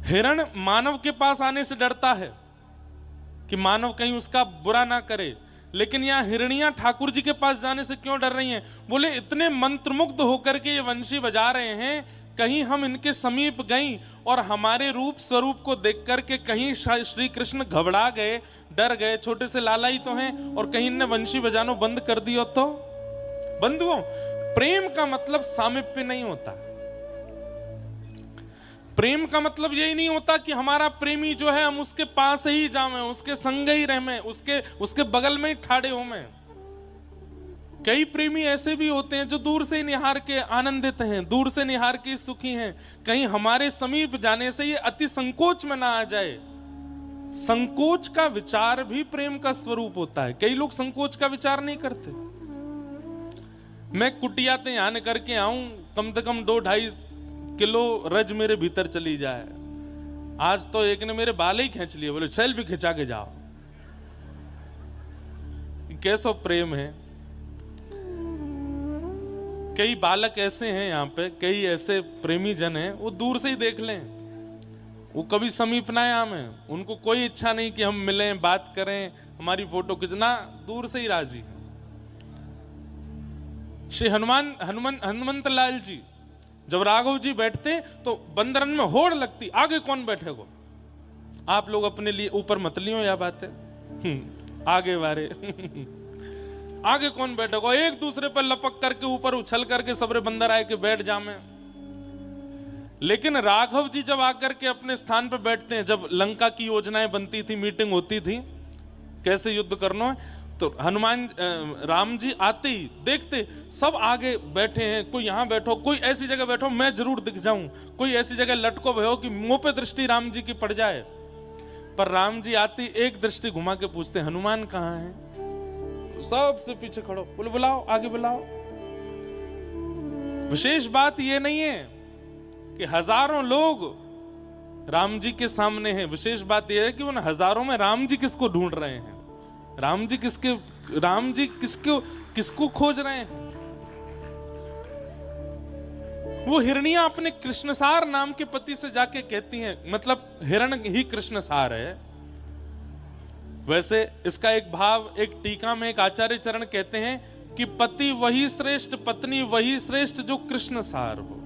हिरण मानव के पास आने से डरता है कि मानव कहीं उसका बुरा ना करे, लेकिन यहाँ हिरणियां ठाकुर जी के पास जाने से क्यों डर रही हैं? बोले इतने मंत्रमुग्ध होकर के ये वंशी बजा रहे हैं, कहीं हम इनके समीप गई और हमारे रूप स्वरूप को देख करके कहीं श्री कृष्ण घबरा गए, डर गए, छोटे से लाला ही तो हैं, और कहीं इनने वंशी बजानो बंद कर दियो तो? बंधुओं, प्रेम का मतलब सामीप्य नहीं होता। प्रेम का मतलब यही नहीं होता कि हमारा प्रेमी जो है हम उसके पास ही जावें, उसके संग ही रहें, उसके बगल में ही ठाड़े हो में। कई प्रेमी ऐसे भी होते हैं जो दूर से निहार के आनंदित हैं, दूर से निहार के सुखी हैं, कहीं हमारे समीप जाने से ये अति संकोच में ना आ जाए। संकोच का विचार भी प्रेम का स्वरूप होता है। कई लोग संकोच का विचार नहीं करते। मैं कुटिया ते आने करके आऊं, कम से कम 2-2.5 किलो रज मेरे भीतर चली जाए। आज तो एक ने मेरे बाल ही खींच लिए, बोले चल भी खिंचा के जाओ। कैसा प्रेम है। कई बालक ऐसे हैं यहाँ पे, कई ऐसे प्रेमी जन हैं, वो दूर से ही देख लें, वो कभी समीप ना आए, उनको कोई इच्छा नहीं कि हम मिलें, बात करें, हमारी फोटो खींचना, दूर से ही राजी। श्री हनुमंत लाल जी जब राघव जी बैठते तो बंदरन में होड़ लगती, आगे कौन बैठेगा? आप लोग अपने लिए ऊपर मत लियो या बात है, आगे बारे आगे कौन बैठेगा? एक दूसरे पर लपक करके ऊपर उछल करके सबरे बंदर आए के बैठ जामे। लेकिन राघव जी जब आकर के अपने स्थान पर बैठते हैं, जब लंका की योजनाएं बनती थी, मीटिंग होती थी, कैसे युद्ध करना है, तो राम जी आते ही देखते सब आगे बैठे हैं, कोई यहां बैठो, कोई ऐसी जगह बैठो मैं जरूर दिख जाऊं, कोई ऐसी जगह लटको भयो कि मुंह पे दृष्टि राम जी की पड़ जाए। पर राम जी आती एक दृष्टि घुमा के पूछते हनुमान कहां है? सबसे पीछे खड़ो, बोले बुलाओ, आगे बुलाओ। विशेष बात यह नहीं है कि हजारों लोग राम जी के सामने हैं, विशेष बात यह है कि उन हजारों में राम जी किसको ढूंढ रहे हैं, राम जी किसको खोज रहे हैं। वो हिरणियां अपने कृष्णसार नाम के पति से जाके कहती हैं, मतलब हिरण ही कृष्णसार है। वैसे इसका एक भाव, एक टीका में एक आचार्य चरण कहते हैं कि पति वही श्रेष्ठ, पत्नी वही श्रेष्ठ जो कृष्णसार हो।